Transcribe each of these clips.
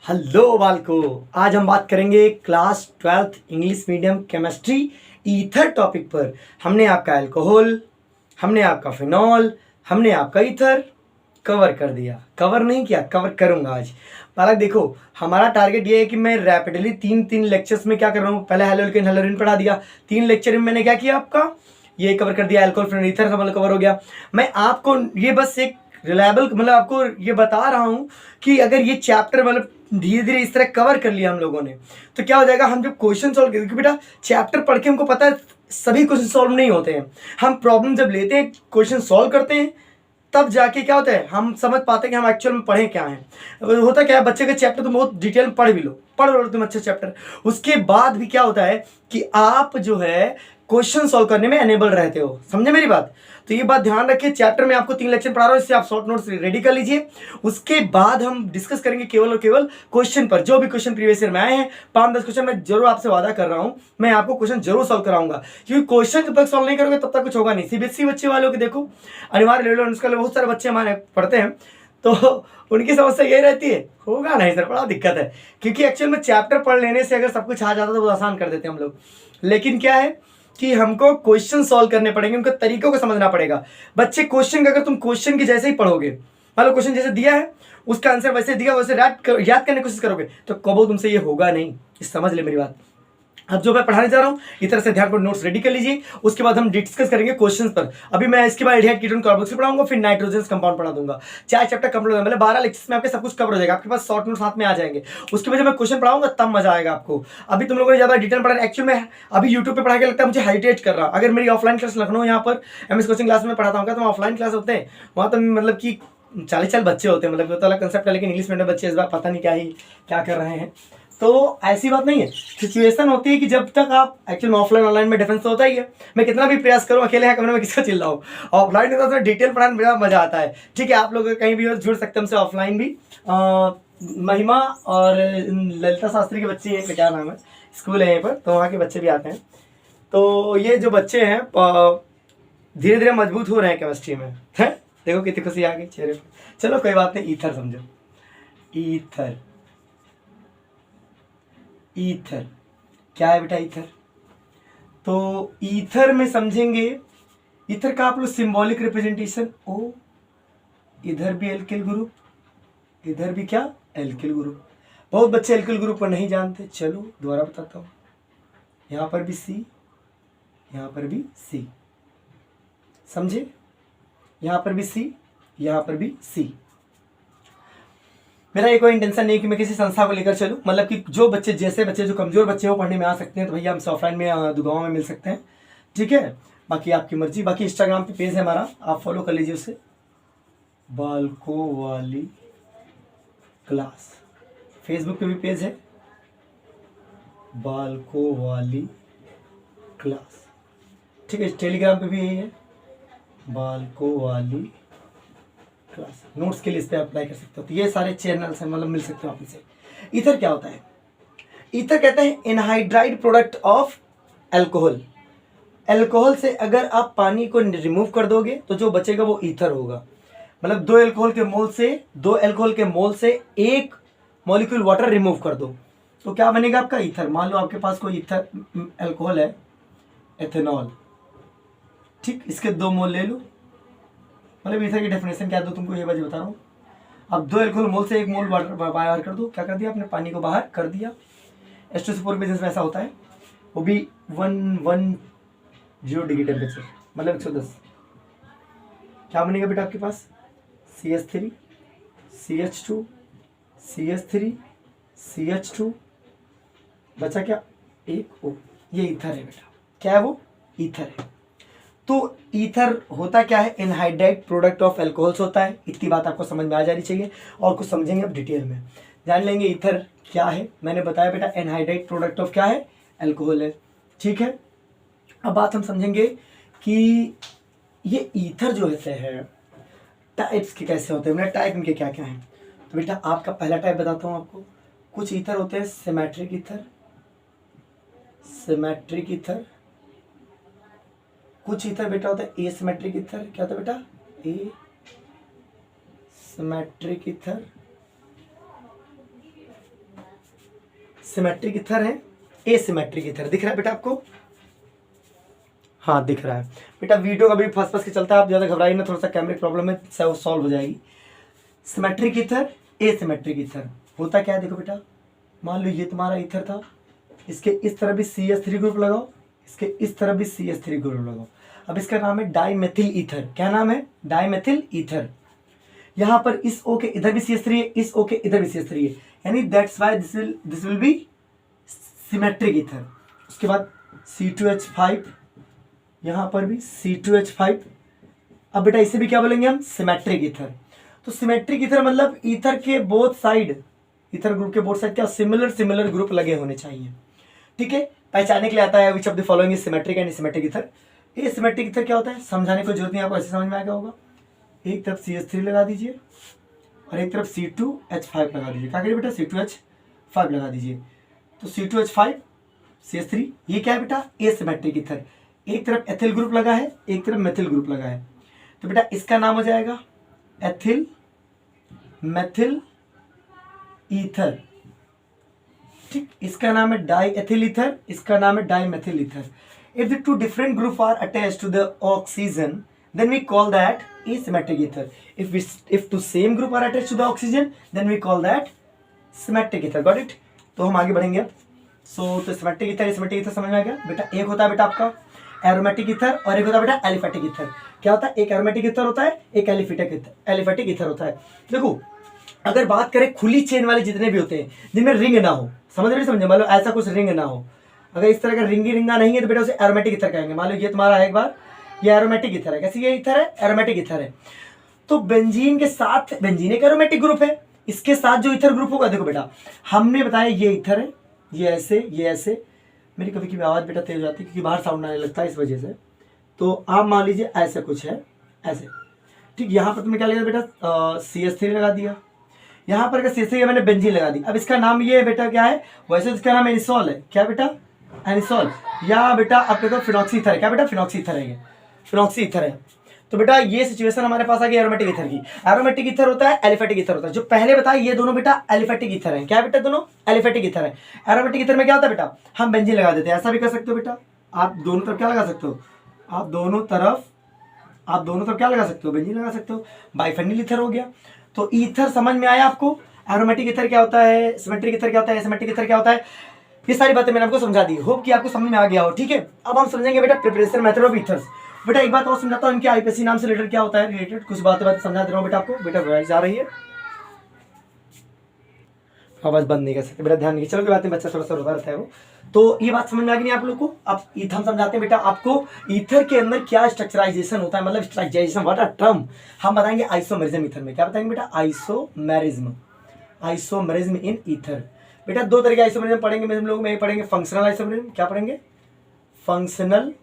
Hello बालको, आज हम बात करेंगे class 12th English medium chemistry ether topic पर। हमने आपका अल्कोहल, हमने आपका फिनॉल, हमने आपका ईथर कवर कर दिया। कवर नहीं किया, कवर करूंगा आज। बालक देखो, हमारा टारगेट ये है कि मैं रैपिडली तीन तीन लेक्चर्स में क्या कर रहा हूँ। पहले हेलोल्केन हेलोरिन पढ़ा दिया, 3 लेक्चर में मैंने क्या किया, आपका ये कवर कर दिया। अल्कोहल फिनॉल ईथर का मतलब कवर हो गया। मैं आपको ये बस एक रिलायबल मतलब आपको ये बता रहा हूँ कि अगर ये चैप्टर मतलब धीरे धीरे इस तरह कवर कर लिया हम लोगों ने तो क्या हो जाएगा। हम जब क्वेश्चन सॉल्व करेंगे, बेटा चैप्टर पढ़ के हमको पता है सभी क्वेश्चन सॉल्व नहीं होते हैं। हम प्रॉब्लम जब लेते हैं, क्वेश्चन सॉल्व करते हैं, तब जाके क्या होता है हम समझ पाते हैं कि हम एक्चुअल में पढ़े क्या हैं। होता क्या है, बच्चे का चैप्टर तुम बहुत डिटेल में पढ़ लो तुम अच्छा चैप्टर, उसके बाद भी क्या होता है कि आप जो है क्वेश्चन सॉल्व करने में एनेबल रहते हो। समझे मेरी बात? तो ये बात ध्यान रखिए। चैप्टर में आपको 3 लेक्चर पढ़ा रहा हूँ, इससे आप शॉर्ट नोट्स रेडी कर लीजिए। उसके बाद हम डिस्कस करेंगे केवल और केवल क्वेश्चन पर। जो भी क्वेश्चन प्रीवियस ईयर में आए हैं 5-10 क्वेश्चन मैं जरूर आपसे वादा कर रहा हूँ, मैं आपको क्वेश्चन जरूर सॉल्व कराऊंगा। क्योंकि क्वेश्चन जब तक सॉल्व नहीं करोगे तब तक कुछ होगा नहीं। सीबीएसई बच्चे वालों के देखो, अनिवार्य लेवल उसका बहुत सारे बच्चे हमारे पढ़ते हैं, तो उनकी समस्या यही रहती है, होगा नहीं सर, बड़ा दिक्कत है। क्योंकि एक्चुअल में चैप्टर पढ़ लेने से अगर सब कुछ आ जाता तो वो आसान कर देते हम लोग। लेकिन क्या है कि हमको क्वेश्चन सॉल्व करने पड़ेंगे, उनके तरीकों को समझना पड़ेगा। बच्चे क्वेश्चन अगर तुम क्वेश्चन के जैसे ही पढ़ोगे, मान लो क्वेश्चन जैसे दिया है उसका आंसर वैसे दिया वैसे याद करने की कोशिश करोगे तो कबो तुमसे ये होगा नहीं। समझ ले मेरी बात। अब जो मैं पढ़ाने जा रहा हूँ इस तरह से ध्यान पर नोट्स रेडी कर लीजिए। उसके बाद हम डिस्कस करेंगे क्वेश्चंस पर। अभी मैं इसके बाद एल्डिहाइड कीटोन कार्बोक्सिल पढ़ाऊंगा, फिर नाइट्रोजन कंपाउंड पढ़ा दूंगा। 4 चैप्टर कंप्लीट होगा, मतलब 12 लेक्चर्स में आपके सब कुछ कवर हो जाएगा। आपके पास शॉर्ट नोट्स हाथ में आ जाएंगे। उसके बाद जब मैं क्वेश्चन पढ़ाऊंगा तब मजा आएगा आपको। अभी तुम लोगों ने ज्यादा डिटेल पढ़ा, एक्चुअल में अभी यूट्यूब पे पढ़ा के लगता है मुझे हाइटेट कर रहा। अगर मेरी ऑफलाइन क्लास लखनऊ यहाँ पर एमएस कोचिंग क्लास में पढ़ाता हूँ तो ऑफलाइन क्लास होते हैं, वहाँ तो मतलब कि 40 बच्चे होते हैं, मतलब तो अलग कंसेप्ट है। लेकिन इंग्लिश मीडियम बच्चे इस बार पता नहीं क्या कर रहे हैं। तो ऐसी बात नहीं है, सिचुएशन होती है कि जब तक आप एक्चुअल ऑफलाइन ऑनलाइन में डिफरेंस तो होता ही है। मैं कितना भी प्रयास करूं, अकेले है कमरे में किसका चिल्लाऊं। ऑफलाइन में तो डिटेल पढ़ाने में बड़ा मजा आता है। ठीक है, आप लोग कहीं भी जुड़ सकते हैं हमसे ऑफलाइन भी। महिमा और ललिता शास्त्री के बच्चे हैं, क्या नाम है, स्कूल है यहीं पर, तो वहाँ के बच्चे भी आते हैं। तो ये जो बच्चे हैं धीरे धीरे मजबूत हो रहे हैं केमिस्ट्री में, है? देखो कितनी खुशी आ गई चेहरे पर। चलो कोई बात नहीं, ईथर समझो। ईथर, ईथर क्या है बेटा? ईथर तो ईथर में समझेंगे, ईथर का आप लोग सिंबॉलिक रिप्रेजेंटेशन ओ, इधर भी एल्किल ग्रुप, इधर भी क्या एल्किल ग्रुप। बहुत बच्चे एल्किल ग्रुप को नहीं जानते, चलो दोबारा बताता हूँ। यहाँ पर भी सी, यहाँ पर भी सी, समझे? यहाँ पर भी सी, यहाँ पर भी सी। मेरा ये कोई इंटेंशन नहीं कि मैं किसी संस्था को लेकर चलूँ, मतलब कि जो बच्चे जैसे बच्चे जो कमजोर बच्चे हो पढ़ने में आ सकते हैं तो भैया हमसे ऑफलाइन में दुगाओं में मिल सकते हैं। ठीक है, बाकी आपकी मर्जी। बाकी इंस्टाग्राम पे पेज है हमारा, आप फॉलो कर लीजिए उसे, बालको वाली क्लास। फेसबुक पे भी पेज है, बालको वाली क्लास। ठीक है, टेलीग्राम पे भी यही है, बालको वाली क्लास। नोट्स के लिए इस पर अप्लाई कर सकते हो। तो ये सारे चैनल से मतलब मिल सकते हो आप इनसे। ईथर क्या होता है? ईथर कहते हैं anhydride product of alcohol. Alcohol से अगर आप पानी को रिमूव कर दोगे तो जो बचेगा वो ईथर होगा। मतलब 2 अल्कोहल के मोल से 1 मॉलिक्यूल वाटर रिमूव कर दो तो क्या बनेगा आपका? ईथर। मान लो आपके पास कोई ईथर अल्कोहल है, एथेनॉल, ठीक, इसके 2 मोल ले लो। मतलब ईथर की डेफिनेशन क्या दो तुमको ये बता रहा हूँ। अब 2 अल्कोहल मोल से 1 मोल वाटर बाहर कर दो। क्या कर दिया आपने? पानी को बाहर कर दिया। H2SO4 बिजनेस में ऐसा होता है, वो भी 110 डिग्री टेम्परेचर, मतलब 110। क्या बनेगा बेटा आपके पास? CH3 CH2 CH3 CH2, बचा क्या? 1 O। ये ईथर है बेटा। क्या है वो? ईथर है। तो ईथर होता क्या है? एनहाइड्राइड प्रोडक्ट ऑफ अल्कोहल्स होता है। इतनी बात आपको समझ में आ जानी चाहिए, और कुछ समझेंगे अब डिटेल में, जान लेंगे ईथर क्या है। मैंने बताया बेटा एनहाइड्राइड प्रोडक्ट ऑफ क्या है? अल्कोहल है। ठीक है, अब बात हम समझेंगे कि ये ईथर जो होते हैं टाइप्स के कैसे होते हैं, मतलब टाइप इनके क्या क्या हैं। तो बेटा आपका पहला टाइप बताता हूँ आपको। कुछ ईथर होते हैं सिमेट्रिक ईथर, सिमेट्रिक ईथर। कुछ ईथर बेटा होता है एसिमेट्रिक ईथर। क्या होता है बेटा? ए सिमेट्रिक ईथर। सिमेट्रिक ईथर है, एसिमेट्रिक ईथर। दिख रहा है बेटा आपको? हाँ दिख रहा है बेटा। वीडियो कभी फंस फंस के चलता है, आप ज़्यादा घबराइए ना, थोड़ा सा कैमरे की प्रॉब्लम है, सॉल्व हो जाएगी। सिमेट्रिक ईथर, एसिमेट्रिक ईथर होता क्या है देखो बेटा, मान लो ये तुम्हारा ईथर था, इसके इस तरफ भी CH3 ग्रुप लगाओ, इसके इस तरफ भी CH3 ग्रुप लगाओ। अब इसका नाम है डाईमेथिल ईथर। क्या नाम है? Dimethyl ether. यहाँ पर इस O के इधर भी CH3 है, इस O के इधर भी CH3 है, यानी that's why this will be symmetric ether. उसके बाद C2H5, यहाँ पर भी C2H5। अब बेटा इसे भी क्या बोलेंगे हम? Symmetric ether. तो सिमेट्रिक ईथर मतलब ईथर के बोथ साइड, ईथर ग्रुप के बोथ साइड क्या सिमिलर ग्रुप लगे होने चाहिए। ठीक है, पहचानने के लिए आता है which of the following is symmetric and asymmetric ether. ये सिमेट्रिक ईथर क्या होता है समझाने की जरूरत नहीं, आपको ऐसे समझ में आ गया होगा। एक तरफ CH3 लगा दीजिए और एक तरफ C2H5 लगा दीजिए। क्या करिए बेटा? C2H5 लगा दीजिए। तो C2H5 CH3, ये क्या है बेटा? Asymmetric ether. एक तरफ एथिल ग्रुप लगा है, एक तरफ मेथिल ग्रुप लगा है, तो बेटा इसका नाम हो जाएगा एथिल मेथिल ईथर। ठीक, इसका नाम है डाई एथिल ईथर, इसका नाम है dimethyl ether. If the two different group are attached to the oxygen then we call that asymmetric ether. If two same group are attached to the oxygen then we call that symmetric ether. Got it? तो हम आगे बढ़ेंगे अब। तो symmetric ether, asymmetric ether समझ में आ गया बेटा। एक होता है बेटा आपका एरोमेटिक ईथर और एक होता है बेटा एलिफेटिक ईथर। क्या होता है? एक एरोमेटिक ईथर होता है, एक एलिफेटिक ईथर होता है। देखो अगर बात करें खुली चेन वाले जितने भी होते हैं जिनमें रिंग ना हो, समझ रहे? समझे? मान लो ऐसा कुछ रिंग ना हो, अगर इस तरह का रिंगा नहीं है तो बेटा उसे एरोमेटिक ईथर कहेंगे। मान लो ये तुम्हारा है एक बार, ये एरोमेटिक ईथर है। कैसी ये ईथर है? एरोमेटिक ईथर है। तो बेंजीन के साथ, बेंजीन एक एरोमेटिक ग्रुप है, इसके साथ जो ईथर ग्रुप होगा, देखो बेटा हमने बताया ये ईथर है, ये ऐसे। मेरी कभी कभी आवाज़ बेटा तेज हो जाती है क्योंकि बाहर साउंड आने लगता है इस वजह से। तो आप मान लीजिए ऐसा कुछ है, ऐसे। ठीक, यहाँ पर तुमने क्या लगा बेटा? CH3 लगा दिया। यहाँ पर अगर CH3 मैंने बेंजीन लगा दी। अब इसका नाम ये बेटा क्या है? वैसे तो इसका नाम एनिसोल है। क्या बेटा? एनिसोल। या बेटा अब देखो फिनॉक्सी ईथर है। क्या बेटा? फिनॉक्सी ईथर है, ये फिनॉक्सी ईथर है। तो बेटा ये सिचुएशन हमारे पास आ गई एरोमेटिक ईथर की। एरोमेटिक ईथर होता है, एलिफेटिक ईथर होता है। जो पहले बताया ये दोनों बेटा एलिफेटिक ईथर है। क्या बेटा? दोनों एलिफेटिक ईथर है। एरोमेटिक ईथर में क्या होता है बेटा? हम बेंजीन लगा देते हैं। ऐसा भी कर सकते हो बेटा, आप दोनों तरफ क्या लगा सकते हो? आप दोनों तरफ क्या लगा सकते हो? बेंजीन लगा सकते हो। बाइफेनिल ईथर हो गया। तो ईथर समझ में आया आपको? एरोमेटिक ईथर क्या होता है, सिमेट्रिक ईथर क्या होता है, एसिमेट्रिक ईथर क्या होता है, ये सारी बातें मैंने आपको समझा दी। होप कि आपको समझ में आ गया हो। ठीक है, अब हम समझेंगे बेटा प्रिपरेशन मेथड ऑफ ईथर्स। बेटा एक बात और समझाता हूँ, इनके आईपीसी नाम से रिलेटेड क्या होता है, रिलेटेड कुछ बातें समझा दे रहा हूँ बेटा आपको। बेटा वॉइस आ रही है, आवाज बंद नहीं कर सकते बेटा, ध्यान नहीं। चलो कोई बात नहीं, बच्चा थोड़ा सा रोता रहता है वो। तो ये बात समझ में आ गई नहीं आप लोग को? अब ईथर हम समझाते हैं बेटा आपको, ईथर के अंदर क्या स्ट्रक्चराइजेशन होता है, मतलब स्ट्रक्चराइजेशन व्हाट अ टर्म। हम बताएंगे आइसोमेरिज्म ईथर में। क्या बताएंगे बेटा? Isomerism in ether. बेटा दो तरह के आइसोमेरिज्म पढ़ेंगे हम लोग में। पढ़ेंगे फंक्शनल आइसोमेरिज्म। क्या पढ़ेंगे? Functional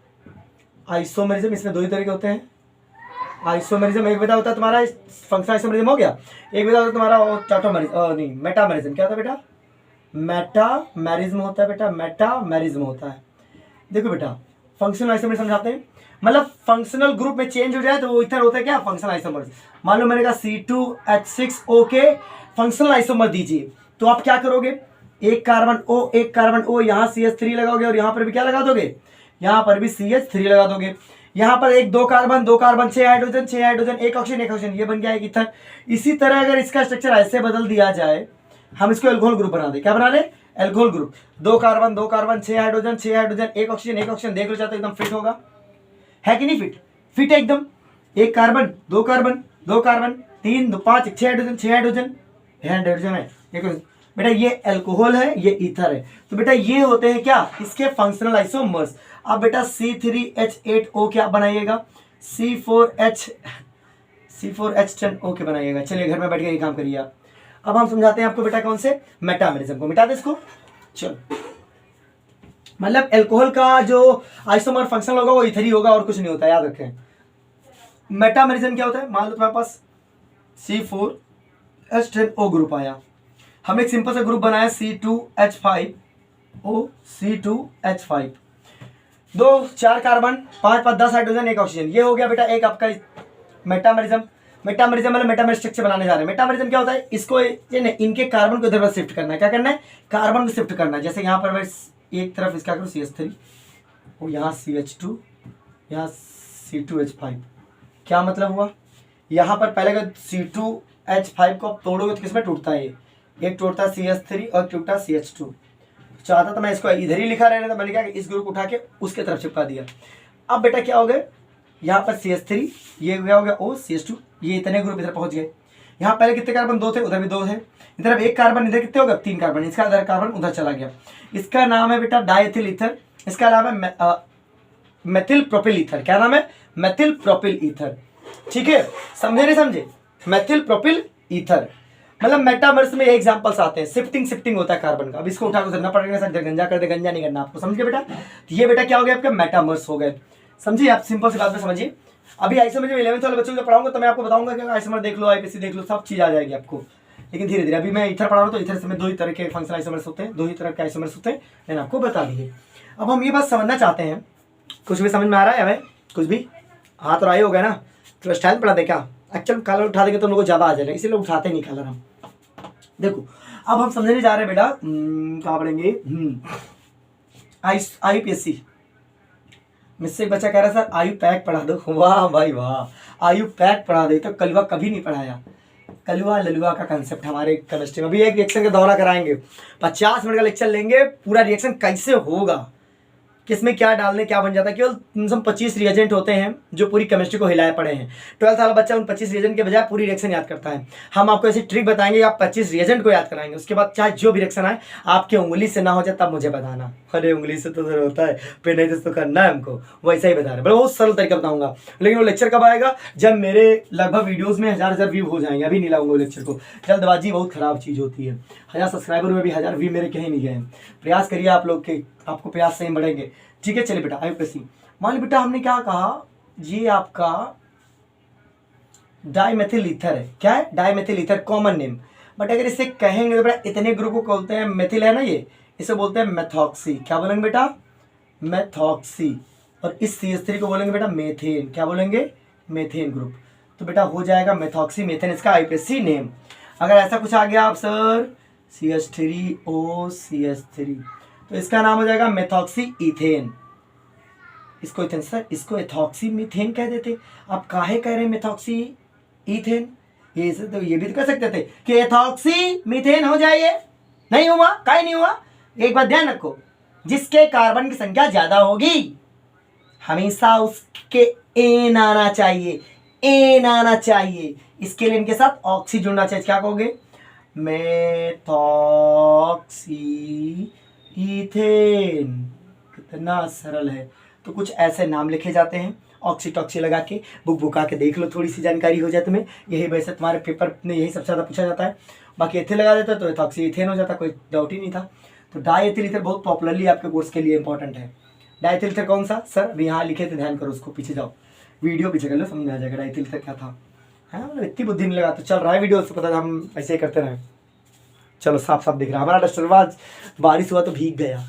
isomerism. इसमें दो ही तरह के होते हैं आइसोमेरिज्म। एक बेटा होता है तुम्हारा फंक्शनल आइसोमेरिज्म हो गया, एक बेटा होता है तुम्हारा टाटोमेरिज्म, नहीं मेटामेरिज्म। क्या होता है बेटा? मेटामेरिज्म होता है बेटा, मेटामेरिज्म होता है। देखो बेटा फंक्शनल आइसोमेरिज्म समझाते हैं, मतलब फंक्शनल ग्रुप में चेंज हो जाए तो वो इधर होता है क्या? Functional isomer. मान लो मैंने कहा C2H6O के फंक्शनल आइसोमर दीजिए, तो आप क्या करोगे? एक कार्बन O यहाँ CH3 लगाओगे और यहाँ पर भी क्या लगा दोगे? यहाँ पर भी CH3 लगा दोगे। यहाँ पर एक दो कार्बन 6 हाइड्रोजन, एक ऑक्सीजन, ये बन गया एक ईथर। इसी तरह अगर इसका स्ट्रक्चर ऐसे बदल दिया जाए, हम इसको एल्कोहल ग्रुप बना दे। क्या बना ले? Alcohol group. 2 कार्बन 6 हाइड्रोजन, एक ऑक्सीजन, देख लो चाहते एकदम फिट होगा, है कि नहीं? फिट है एकदम। एक कार्बन 2 कार्बन 3 2 5 6 हाइड्रोजन है। देखो बेटा ये एल्कोहल है, ये ईथर है। तो बेटा ये होते हैं क्या? इसके फंक्शनल आइसोमर्स। अब बेटा C3H8O क्या बनाइएगा? C4H10O के बनाइएगा। चलिए घर में बैठ के ये काम करिए आप। अब हम समझाते हैं आपको बेटा कौन से? मेटामेरिज्म को। मिटा दे इसको। चलो, मतलब एल्कोहल का जो आइसोमर फंक्शनल होगा वो इथर ही होगा और कुछ नहीं होता, याद रखें। मेटामेरिज्म क्या होता है? मान लो तुम्हारे पास C4H10O ग्रुप आया, हमने एक सिंपल सा ग्रुप बनाया C2H5O, C2H5, 2 4 कार्बन 5 5 10 हाइड्रोजन, एक ऑक्सीजन। ये हो गया बेटा एक आपका मेटामेरिज्म। मेटामरिज्म मतलब मेटामर स्ट्रक्चर बनाने जा रहे हैं। मेटामरिज्म क्या होता है, इसको ये नहीं, इनके कार्बन को इधर पर शिफ्ट करना है। क्या करना है, कार्बन को शिफ्ट करना है। जैसे यहाँ पर मैं एक तरफ इसका करूँ CH3 और यहाँ CH2, यहाँ C2H5। क्या मतलब हुआ, यहाँ पर पहले का C2H5 को आप तोड़ोगे तो किसमें टूटता है, एक टूटता है CH3 और टूटता है CH2। चाहता तो मैं इसको इधर ही लिखा रहने, तो मैंने क्या इस ग्रुप उठा के उसके तरफ चिपका दिया। अब बेटा क्या हो गया, यहाँ पर CH3, ये क्या हो गया O CH2, ये इतने ग्रुप इधर पहुंच गए। यहाँ पहले कितने कार्बन, 2 थे, उधर भी 2 थे, इधर अब 1 कार्बन, इधर कितने हो गए, 3 कार्बन, इसका इधर कार्बन उधर चला गया। इसका नाम है बेटा डाइथिल ईथर, इसका नाम है मेथिल प्रोपिल ईथर। क्या नाम है, मेथिल प्रोपिल ईथर। ठीक है, समझे नहीं समझे, मेथिल प्रोपिल ईथर मतलब मेटामर्स में एग्जांपल्स आते हैं, शिफ्टिंग होता है कार्बन का। अब इसको उठा के धरना पड़ेगा, सर गंजा कर दे, गंजा नहीं करना आपको, समझ गए बेटा। तो ये बेटा क्या हो गया, आपके मेटामर्स हो गए। समझिए आप, सिंपल सी बात में समझिए। अभी आइसोमर जब 11th वाले बच्चों को पढ़ाऊंगा तो मैं आपको बताऊंगा कि आइसोमर देख लो, आईपीसी देख लो, सब चीज आ जाएगी आपको। लेकिन धीरे धीरे, अभी मैं इथर पढ़ा रहा हूँ तो इथर से में 2 ही तरह के फंक्शनल आइसोमर्स होते हैं, 2 ही तरह के आइसोमर्स होते हैं, मैंने आपको बता दिए। अब हम ये बात समझना चाहते हैं, कुछ भी समझ में आ रहा है हमें, कुछ भी हाथ और आए हो गए ना, तो स्टाइल पढ़ा दे क्या, एक्चुअल कलर उठा देंगे तो लोगों को ज़्यादा आ जाएगा, इसीलिए उठाते नहीं कलर हम। देखो अब हम समझने जा रहे हैं बेटा, कहाँ पढ़ेंगे, IUPAC। मुझसे एक बच्चा कह रहा सर आयु पैक पढ़ा दो। वाह भाई वाह, आयु पैक पढ़ा दे, तो कलवा कभी नहीं पढ़ाया। कलवा ललुआ का कंसेप्ट हमारे केमिस्ट्री में। अभी एक रिएक्शन का दौरा कराएंगे, 50 मिनट का लेक्चर लेंगे, पूरा रिएक्शन कैसे होगा, किसमें क्या डालने क्या बन जाता है। केवल हम 25 रिएजेंट होते हैं जो पूरी केमिस्ट्री को हिलाए पड़े हैं। 12th वाला बच्चा उन 25 रिएजेंट के बजाय पूरी रिएक्शन याद करता है। हम आपको ऐसी ट्रिक बताएंगे, आप 25 रिएजेंट को याद कराएंगे, उसके बाद चाहे जो भी रिएक्शन आए आपके उंगली से ना हो जाए तब मुझे बताना। अरे उंगली से तो होता है, फिर नहीं तो करना है हमको, वैसा ही बता रहे, बहुत सरल तरीका बताऊंगा। लेकिन वो लेक्चर कब आएगा, जब मेरे लगभग वीडियोज़ में 1000 व्यू हो जाएंगे। अभी नहीं लाऊंगा वो लेक्चर को, जल्दबाजी बहुत खराब चीज़ होती है। 1000 सब्सक्राइबर में भी 1000 व्यू मेरे कहीं नहीं गए। प्रयास करिए आप लोग के, आपको प्रयास से ही बढ़ेंगे। ठीक है, चलिए बेटा IUPAC। मान ली बेटा हमने क्या कहा, ये आपका डाइमेथिल ईथर है। क्या है, dimethyl ether common name. But अगर इसे कहेंगे तो बेटा इतने ग्रुप को बोलते हैं, मेथिल है ना ये, इसे बोलते हैं मेथॉक्सी। क्या बोलेंगे बेटा, मेथॉक्सी। और इस CH3 को बोलेंगे बेटा मेथेन। क्या बोलेंगे, मेथेन ग्रुप। तो बेटा हो जाएगा मेथॉक्सी मेथेन, इसका IUPAC नेम। अगर ऐसा कुछ आ गया आप सर CH3O CH3, तो इसका नाम हो जाएगा मेथॉक्सी इथेन। इसको इथेन सर, इसको एथॉक्सी मीथेन कह देते। आप काहे कह रहे हैं मेथॉक्सी इथेन, ये तो ये भी तो कह सकते थे कि एथॉक्सी मीथेन हो जाए, नहीं हुआ, काहे नहीं हुआ। एक बात ध्यान रखो, जिसके कार्बन की संख्या ज्यादा होगी हमेशा उसके एन आना चाहिए, एन आना चाहिए। इसके लिए इनके साथ ऑक्सी जुड़ना चाहिए। क्या कहोगे, मेथॉक्सी इथेन। कितना सरल है। तो कुछ ऐसे नाम लिखे जाते हैं, ऑक्सी टॉक्सी लगा के, बुक बुका के देख लो, थोड़ी सी जानकारी हो जाए तुम्हें। यही वैसे तुम्हारे पेपर में यही सबसे ज़्यादा पूछा जाता है। बाकी एथिल लगा देते तो एथॉक्सी इथेन हो जाता, कोई डाउट ही नहीं था। तो डाइएथिल ईथर बहुत पॉपुलरली आपके कोर्स के लिए इंपॉर्टेंट है। डाइएथिल ईथर कौन सा सर, अभी यहाँ लिखे थे, ध्यान करो, उसको पीछे जाओ, वीडियो पीछे कर लो, समझ में आ जाएगा डाइएथिल ईथर क्या था। है मतलब इतनी बुद्धि नहीं लगा तो चल रहा है वीडियो, उससे पता हम ऐसे ही करते रहे। चलो साफ साफ दिख रहा है हमारा डस्टरबाज, बारिश हुआ तो भीग गया,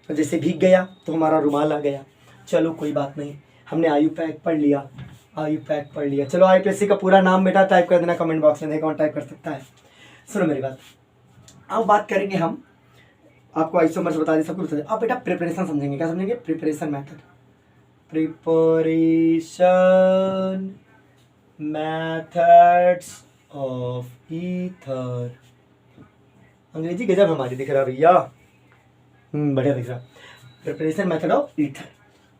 तो जैसे भीग गया तो हमारा रुमाल आ गया। चलो कोई बात नहीं, हमने IUPAC पढ़ लिया, IUPAC पढ़ लिया। चलो IUPAC का पूरा नाम बेटा टाइप कर देना कमेंट बॉक्स में, देखो कौन टाइप कर सकता है। सुनो मेरी बात, अब बात करेंगे हम, आपको आइसोमर्स बता दें, सब कुछ बता दें। अब बेटा प्रिपरेशन समझेंगे। क्या समझेंगे, preparation method, preparation methods of ether. अंग्रेजी गजब हमारी दिख रहा भैया, बढ़िया दिख रहा। Preparation method of ether.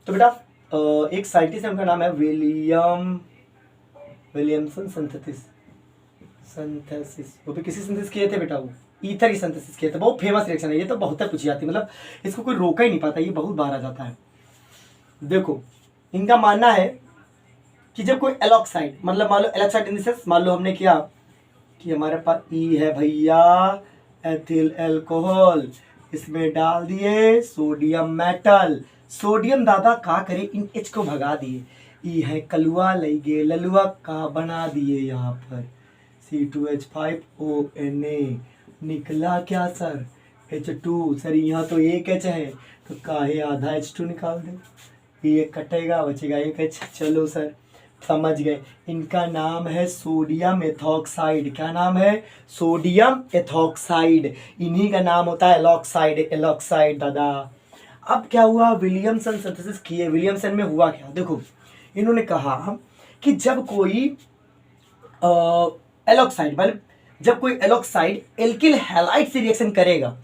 तो बेटा एक साइंटिस्ट है, उनका नाम है विलियमसन सिंथेसिस। वो भी किसी सिंथेसिस किए थे बेटा, वो ईथर की सिंथेसिस किए थे। बहुत फेमस रिएक्शन है ये, तो बहुत पूछी जाती है, मतलब इसको कोई रोका ही नहीं पाता, ये बहुत बार आ जाता है। देखो इनका मानना है कि जब कोई एलॉक्साइड, मतलब मान लो एलॉक्साइड इंडिसेस, मान लो हमने किया कि हमारे पास ई है भैया एथिल अल्कोहल, इसमें डाल दिए सोडियम मेटल, सोडियम दादा का करे इन H को भगा दिए, ई है कलुआ लगे ललुआ का बना दिए, यहाँ पर C2H5ONa निकला क्या सर, H2 सर, यहाँ तो एक H है तो काहे आधा H2 निकाल दे, ये कटेगा बचेगा एक H। चलो सर समझ गए, इनका नाम है सोडियम एथॉक्साइड। क्या नाम है? Sodium ethoxide. इन्हीं का नाम होता है एलॉक्साइड, एलॉक्साइड दादा। अब क्या हुआ, विलियमसन सिंथेसिस किए। विलियमसन में हुआ क्या, देखो इन्होंने कहा कि जब कोई एलॉक्साइड, मतलब जब कोई एलॉक्साइड एल्किल हैलाइड से रिएक्शन करेगा,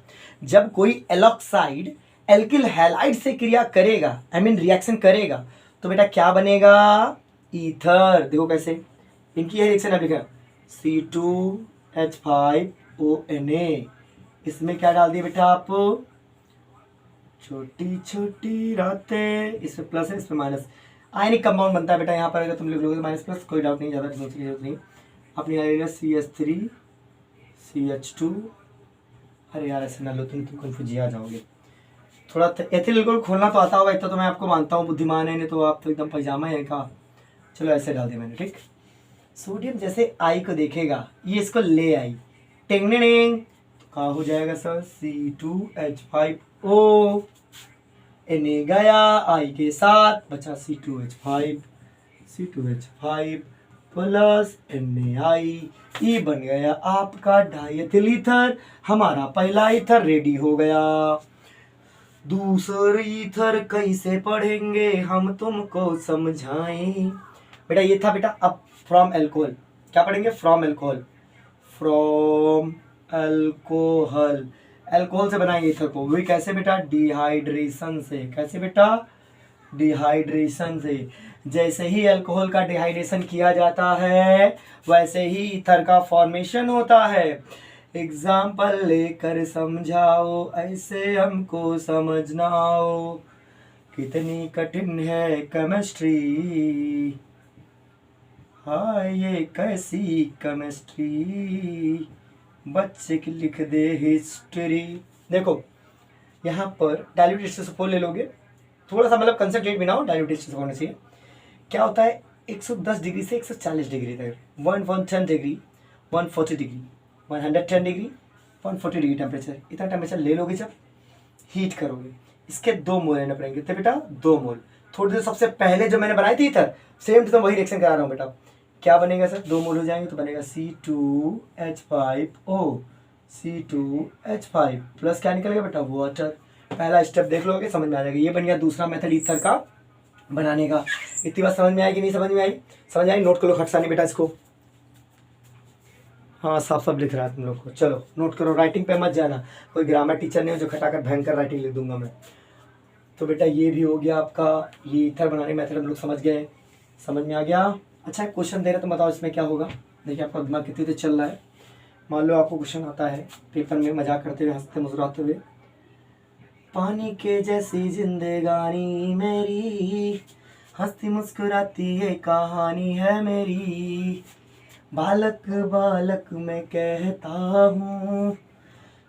जब कोई एलॉक्साइड एल्किल हैलाइड से क्रिया करेगा, आई मीन रिएक्शन करेगा, तो बेटा क्या बनेगा? ईथर। देखो कैसे, इनकी यह रिएक्शन है, लिखा C2H5ONa। इसमें क्या डाल दिए बेटा आप? छोटी छोटी रातें, इसमें प्लस है इसमें माइनस, आयनिक कंपाउंड बनता है बेटा। यहाँ पर अगर तुम लिख लोगे माइनस प्लस, कोई डाउट नहीं, ज़्यादा सोचने की जरूरत नहीं। अपनी आ रही है CH3CH2। अरे यार ऐसे ना लो, तुम कन्फ्यूज आ जाओगे। थोड़ा एथिल अल्कोहल खोलना तो आता होगा, इतना तो मैं आपको मानता हूँ, बुद्धिमान है, नहीं तो आप तो एकदम पैजामा है का। चलो ऐसे डाल दिया मैंने, ठीक। सोडियम जैसे आई को देखेगा, ये इसको ले आई, टेंग तो कहा हो जाएगा सर C2H5O। Na गया आई के साथ, बचा C2H5 प्लस NaI, ये बन गया आपका डाइएथिल ईथर। हमारा पहला ईथर रेडी हो गया। दूसरी ईथर कैसे पढ़ेंगे हम तुमको समझाएं। बेटा ये था बेटा। अब फ्रॉम अल्कोहल क्या पढ़ेंगे? From alcohol, from alcohol, alcohol से बनाएंगे ईथर को। वही कैसे बेटा? डिहाइड्रेशन से। कैसे बेटा? डिहाइड्रेशन से। जैसे ही अल्कोहल का डिहाइड्रेशन किया जाता है, वैसे ही ईथर का फॉर्मेशन होता है। एग्जाम्पल लेकर समझाओ, ऐसे हमको समझना हो। कितनी कठिन है केमिस्ट्री, हाय ये कैसी केमिस्ट्री, बच्चे की लिख दे हिस्ट्री। देखो यहाँ पर डाइल्यूट एस्टर ले लोगे, थोड़ा सा मतलब कंसंट्रेट भी ना हो, डाइल्यूट एस्टर होना चाहिए। क्या होता है 110 डिग्री से 140 डिग्री तक, 110 degree, 140 degree, 110 degree, 140 degree temperature, इतना टेम्परेचर ले लोगे। जब हीट करोगे, इसके 2 मोल लेने पड़ेंगे। तो बेटा 2 मोल। थोड़ी देर सबसे पहले जो मैंने बनाई थी इधर, सेम टू सेम वही रिएक्शन करा रहा हूँ बेटा। क्या बनेगा सर? 2 मोल हो जाएंगे तो बनेगा C2H5O, C2H5 प्लस क्या निकलेगा बेटा? वाटर। पहला स्टेप देख लोगे, समझ में आ जाएगा। ये बन गया दूसरा मेथड ईथर का बनाने का। इतनी बात समझ में आई कि नहीं समझ में आई? समझ आई? नोट करो खटसानी बेटा इसको। हाँ साफ साफ लिख रहा है तुम लोग को। चलो नोट करो, राइटिंग पे मत जाना, कोई ग्रामर टीचर नहीं हो जो खटाकर भयंकर राइटिंग लिख दूंगा मैं। तो बेटा ये भी हो गया आपका, ये ईथर बनाने मेथड हम लोग समझ गए, समझ में आ गया। अच्छा क्वेश्चन दे रहे तो बताओ इसमें क्या होगा। देखिए आपका दिमाग कितनी देर चल रहा है। मान लो आपको क्वेश्चन आता है पेपर में, मजाक करते हुए हंसते मुस्कुराते हुए, पानी के जैसी जिंदगानी मेरी, हंसती मुस्कुराती ये कहानी है मेरी, बालक बालक मैं कहता हूँ,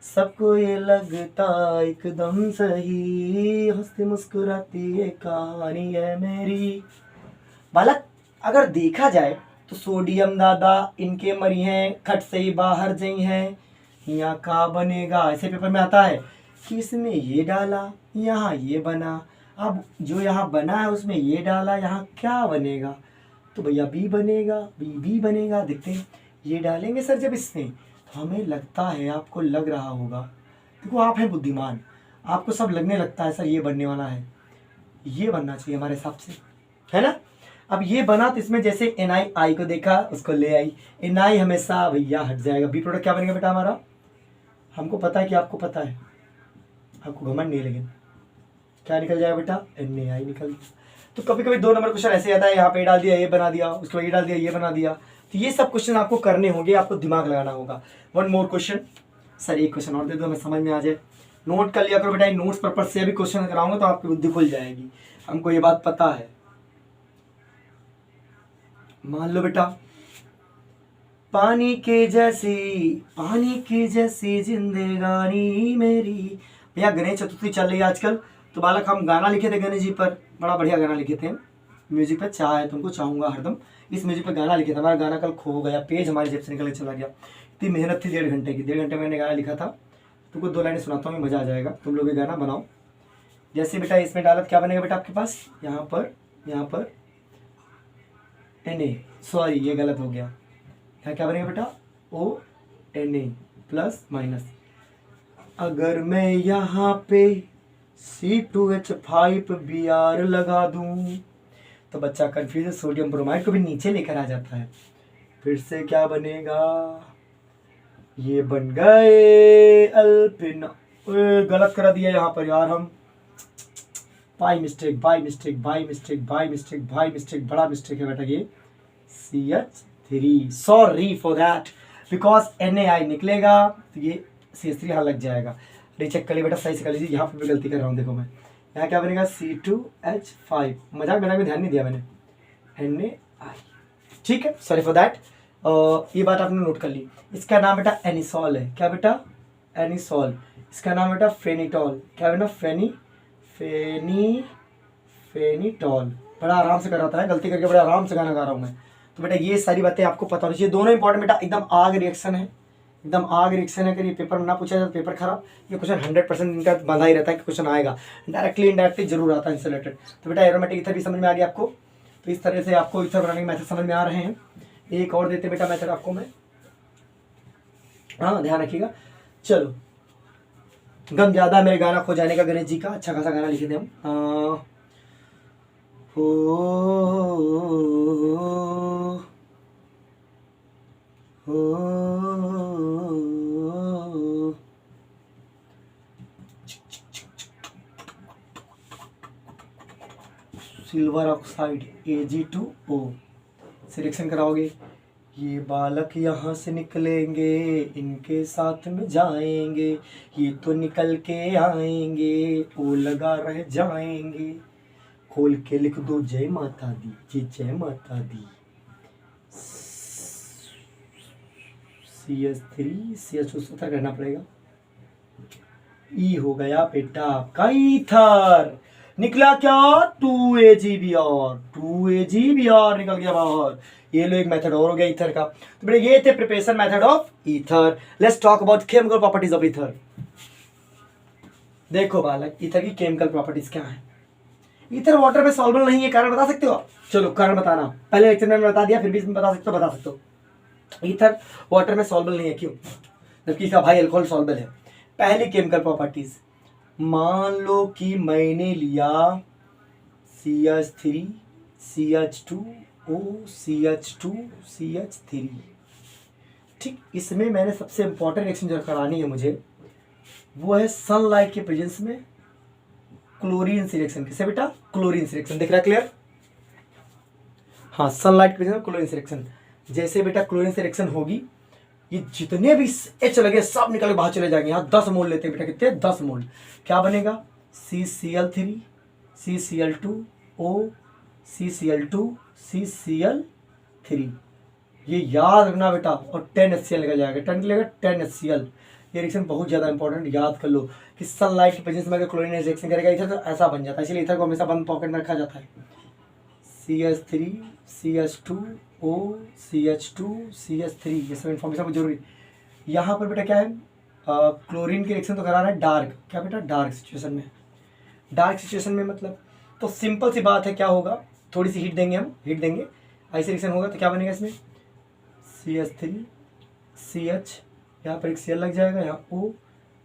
सबको ये लगता एकदम सही, हंसती मुस्कुराती ये कहानी है मेरी। बालक अगर देखा जाए तो सोडियम दादा इनके मरी हैं, खट से ही बाहर गई हैं, यहाँ का बनेगा? ऐसे पेपर में आता है कि इसमें ये डाला, यहाँ ये बना, अब जो यहाँ बना है उसमें ये डाला, यहाँ क्या बनेगा? तो भैया बी बनेगा, बी बनेगा। देखते हैं ये डालेंगे सर जब इसमें, तो हमें लगता है, आपको लग रहा होगा, देखो आप हैं बुद्धिमान, आपको सब लगने लगता है सर ये बनने वाला है, ये बनना चाहिए हमारे हिसाब से, है ना। अब ये बना तो इसमें जैसे NiI को देखा उसको ले आई, NI हमेशा भैया हट जाएगा। बी प्रोडक्ट क्या बनेगा बेटा हमारा? हमको पता है कि आपको पता है, आपको घमंड नहीं, लेकिन क्या निकल जाएगा बेटा? NaI निकल। तो कभी कभी 2 नंबर क्वेश्चन ऐसे आता है, यहाँ पे डाल दिया ये बना दिया, उसके बाद ये डाल दिया ये बना दिया। तो ये सब क्वेश्चन आपको करने होंगे, आपको दिमाग लगाना होगा। 1 मोर क्वेश्चन सर, एक क्वेश्चन और दे दो हमें समझ में आ जाए। नोट कर लिया करो बेटा, नोट्स पर्पज से अभी क्वेश्चन कराऊंगा तो आपकी बुद्धि खुल जाएगी, हमको ये बात पता है। मान लो बेटा पानी की जैसी जिंदगानी मेरी। भैया गणेश चतुर्थी चल रही है आजकल, तो बालक हम गाना लिखे थे गणेश जी पर, बड़ा बढ़िया गाना लिखे थे म्यूजिक पे, चाह है तुमको चाहूंगा हरदम, इस म्यूजिक पे गाना लिखे थे। हमारा गाना कल खो गया, पेज हमारी जेब से निकल के चला गया। इतनी मेहनत थी 1.5 घंटे की, 1.5 घंटे मैंने गाना लिखा था। तुमको 2 लाइनें सुनाता हूँ, मजा आ जाएगा, तुम लोग ये गाना बनाओ। जैसे बेटा इसमें डालत क्या बनेगा बेटा आपके पास? यहाँ पर Na, सॉरी ये गलत हो गया, यहाँ क्या बनेगा बेटा ONA प्लस माइनस। अगर मैं यहाँ पे C2H5Br लगा दूं तो बच्चा कंफ्यूज, सोडियम ब्रोमाइड को भी नीचे लेकर आ जाता है। फिर से क्या बनेगा, ये बन गए अल्पिन। गलत करा दिया यहाँ पर यार हम, by mistake by mistake by mistake by mistake by mistake, बड़ा मिस्टेक है बेटा ये CH3, sorry for that, because NaI निकलेगा तो ये CH3 यहाँ लग जाएगा। रीचेक कर लीजिए बेटा, सही से कर लीजिए, यहाँ पर भी गलती कर रहा हूँ, देखो मैं यहाँ क्या बनेगा C2H5, मजाक में ध्यान नहीं दिया मैंने, NaI, ठीक है, सॉरी फॉर दैट। ये बात आपने नोट कर ली। इसका नाम बेटा एनिसॉल है, क्या बेटा एनिसॉल। इसका नाम बेटा फेनिटॉल, क्या बेटा फेनिटॉल। बड़ा आराम से कर रहा था, गलती करके बड़ा आराम से गाना गा रहा हूँ मैं। तो बेटा ये सारी बातें आपको पता होनी चाहिए, दोनों इंपॉर्टेंट बेटा, एकदम आग रिएक्शन है, एकदम आग रिएक्शन है। अगर ये पेपर में ना पूछा जाए तो पेपर खराब। ये क्वेश्चन 100% इनका बंधा ही रहता है कि क्वेश्चन आएगा, डायरेक्टली इनडायरेक्टली जरूर आता है इनसे रिलेटेड। तो बेटा एरोमेटिक ईथर भी समझ में आ गया आपको, तो इस तरह से आपको ईथर बनाने के मेथड समझ में आ रहे हैं। एक और देते बेटा मेथड आपको मैं, हाँ ध्यान रखिएगा। चलो, गम ज्यादा मेरे गाना खो जाने का, गणेश जी का अच्छा खासा गाना लिखे थे हम। सिल्वर ऑक्साइड Ag2O से रिएक्शन कराओगे, ये बालक यहाँ से निकलेंगे, इनके साथ में जाएंगे, ये तो निकल के आएंगे, ओ लगा रह जाएंगे। खोल के लिख दो जय माता दी, जी जय माता दी। CH3 CH2 सूत्र करना पड़ेगा। ई हो गया बेटा आपका ईथर। निकला क्या 2AgBr, 2AgBr निकल गया बाहर। ये लो एक मेथड और हो गया ईथर का। तो बेटा ये थे preparation method of ether. Let's talk about chemical properties of ether. देखो बालक, ईथर की केमिकल प्रॉपर्टीज क्या है। ईथर वाटर में सॉल्युबल नहीं है, कारण बता सकते हो आप? चलो कारण बताना, पहले लेक्चर में बता दिया, फिर भी बता सकते हो। ईथर वाटर में सॉल्युबल नहीं है, क्यों? जबकि इसका भाई अल्कोहल सॉल्युबल है। पहली केमिकल प्रॉपर्टीज, मान लो कि मैंने लिया CH3 CH2O CH2 CH3, ठीक, इसमें मैंने सबसे इंपॉर्टेंट रिएक्शन जो करानी है मुझे, वो है सनलाइट के प्रेजेंस में क्लोरीन से रिएक्शन। किसे बेटा? क्लोरीन से रिएक्शन। दिख रहा है क्लियर? हाँ, सनलाइट के प्रेजेंस में क्लोरीन से रिएक्शन। जैसे बेटा क्लोरीन से रिएक्शन होगी, ये जितने भी H लगे सब निकल के बाहर चले जाएंगे। यहाँ 10 मोल लेते हैं बेटा, कितने? 10 मोल। क्या बनेगा? CCl3 CCl2O CCl2 CCl3। ये याद रखना बेटा, और 10HCl निकल जाएगा। 10 निकलेगा 10HCl। ये रिएक्शन बहुत ज़्यादा इंपॉर्टेंट, याद कर लो कि सनलाइट के प्रेजेंस में अगर क्लोरीन रिएक्शन करेगा इधर, तो ऐसा बन जाता है। इसलिए इधर को हमेशा बंद पॉकेट में रखा जाता है। CH3 CH2O CH2 CH3, ये सब इन्फॉर्मेशन बहुत जरूरी। यहाँ पर बेटा क्या है, क्लोरीन की रिएक्शन तो करा रहा है डार्क। क्या बेटा? डार्क सिचुएशन में। डार्क सिचुएशन में मतलब तो सिंपल सी बात है, क्या होगा, थोड़ी सी हीट देंगे हम, हीट देंगे, ऐसे रिएक्शन होगा तो क्या बनेगा इसमें? CH3 CH, यहाँ पर एक Cl लग जाएगा, यहाँ O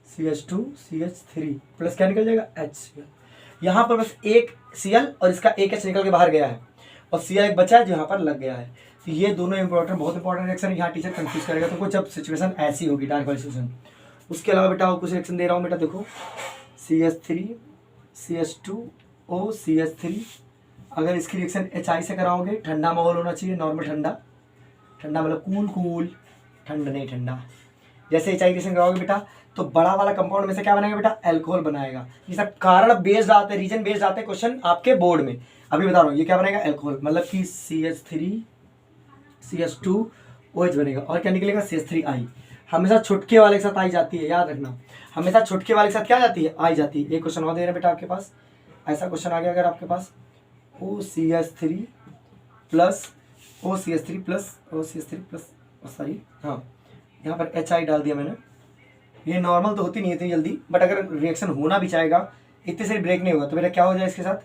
CH2 CH3 प्लस क्या निकल जाएगा? HCl। यहाँ पर बस एक Cl और इसका एक H निकल के बाहर गया है, और Cl एक बचा है जो यहाँ पर लग गया है। तो ये दोनों इंपॉर्टेंट, बहुत इंपॉर्टेंट रिएक्शन। यहाँ टीचर कंफ्यूज करेगा तुमको जब सिचुएशन ऐसी होगी, डार्क वाली सिचुएशन। उसके अलावा बेटा और कुछ रिएक्शन दे रहा हूँ बेटा, देखो CH3 CH2O CH3। अगर इसकी रिएक्शन HI से कराओगे, ठंडा माहौल होना चाहिए, नॉर्मल ठंडा, ठंडा मतलब कूल कूल, ठंड नहीं ठंडा। जैसे HI रिएक्शन कराओगे बेटा, तो बड़ा वाला कंपाउंड में से क्या बनाएगा बेटा? अल्कोहल बनाएगा। ये सब कारण बेस्ड आते हैं, रीजन बेस्ड आते हैं क्वेश्चन आपके बोर्ड में। अभी बता रहा हूँ, ये क्या बनेगा? अल्कोहल, मतलब कि CH3 CH2OH बनेगा, और क्या निकलेगा? CH3I। हमेशा छुटके वाले के साथ आई जाती है, याद रखना, हमेशा छुटके वाले के साथ क्या जाती है? आई जाती है। एक क्वेश्चन और दे रहे बेटा आपके पास, ऐसा क्वेश्चन आ गया अगर आपके पास, OCH3 plus OCH3 plus OCH3 plus, sorry हाँ, यहाँ पर HI डाल दिया मैंने। ये नॉर्मल तो होती नहीं है इतनी जल्दी, बट अगर रिएक्शन होना भी चाहेगा, इतने से ब्रेक नहीं होगा, तो बेटा क्या हो जाए इसके साथ?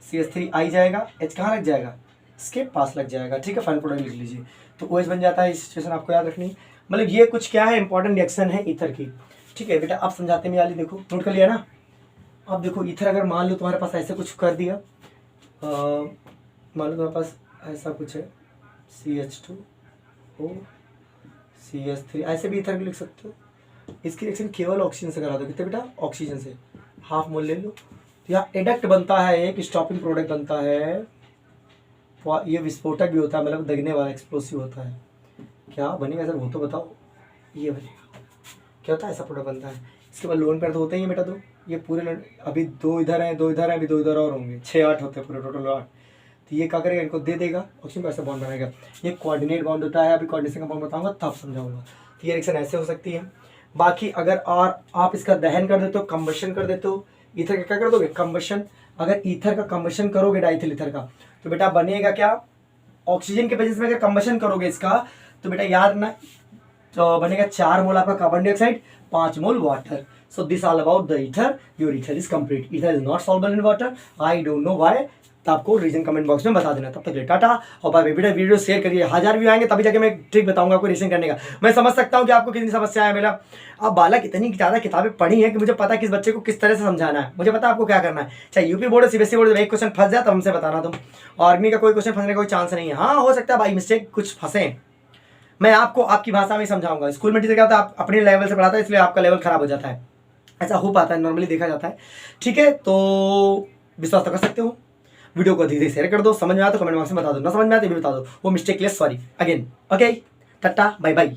CH3I जाएगा, H कहाँ लग जाएगा? इसके पास लग जाएगा, ठीक है। फाइनल प्रोडक्ट लिख लीजिए, तो OH बन जाता है। इस सिचुएशन आपको याद रखनी, मतलब ये कुछ क्या है, इंपॉर्टेंट रिएक्शन है ईथर की, ठीक है बेटा। आप समझाते में वाली देखो, नोट कर लिया ना। अब देखो ईथर अगर मान लो तुम्हारे पास ऐसे कुछ कर दिया, मान लो तुम्हारे पास ऐसा कुछ है CH2O CH3, ऐसे भी ईथर लिख सकते हो। इसकी रिएक्शन केवल ऑक्सीजन से करा दो, कितने बेटा, ऑक्सीजन से, हाफ मोल ले लो। तो यहाँ एडक्ट बनता है, एक स्टॉपिंग प्रोडक्ट बनता है, ये विस्फोटक भी होता है, मतलब दगने वाला, एक्सप्लोसिव होता है। क्या बनेगा सर, वो तो बताओ। ये बनेगा, क्या होता है, ऐसा प्रोडक्ट बनता है। इसके बाद लोन पेयर तो होते ही हैं बेटा, दो, ये पूरे अभी 2 इधर हैं, 2 इधर हैं, अभी 2 इधर और होंगे, 6-8 होते हैं पूरे, टोटल 8। तो ये क्या करेगा, इनको दे देगा, ऑक्सीजन को ऐसा बॉन्ड बनाएगा। ये कोऑर्डिनेट बॉन्ड होता है, अभी कोऑर्डिनेशन का बॉन्ड बताऊंगा तब समझाऊंगा। तो ये रिएक्शन ऐसे हो सकती है। बाकी अगर और आप इसका दहन कर देते हो, कंबशन कर देते हो, ईथर का क्या कर दोगे, कंबशन। अगर ईथर का कंबशन करोगे डाइथिल ईथर का, तो बेटा बनेगा क्या, ऑक्सीजन के बेसिस में अगर कंबशन करोगे इसका, तो बेटा याद ना, तो बनेगा 4 मोल आपका carbon dioxide, 5 mole water. So this all about the ether, your ether is complete. Ether is not soluble in water, I don't know why, तो आपको रीजन कमेंट बॉक्स में बता देना। तब तक टाटा और बाय बाय। बेटा वीडियो शेयर करिए, 1000 व्यू आएंगे तभी जाके मैं ट्रिक बताऊंगा आपको रीजन करने का। मैं समझ सकता हूँ कि आपको कितनी समस्या है। मेरा आप बालक इतनी ज़्यादा किताबें पढ़ी हैं कि मुझे पता है किस बच्चे को किस तरह से समझाना है, मुझे पता है आपको क्या करना है। चाहे यूपी बोर्ड CBSE बोर्ड, एक क्वेश्चन फंस जाए तो हमसे बताना तुम, आर्मी का कोई क्वेश्चन फंसने का कोई चांस नहीं है। हाँ हो सकता है बाई मिस्टेक कुछ फंसे, मैं आपको आपकी भाषा में समझाऊंगा। स्कूल में टीचर क्या होता है, आप अपने लेवल से पढ़ाता है, इसलिए आपका लेवल खराब हो जाता है, ऐसा हो पाता है, नॉर्मली देखा जाता है, ठीक है। तो विश्वास तो कर सकते हो। वीडियो को धीरे धीरे शेयर कर दो, समझ में आया तो कमेंट बॉक्स में बता दो, ना समझ में आया तो भी बता दो, वो mistake less sorry again. Okay, tata bye bye.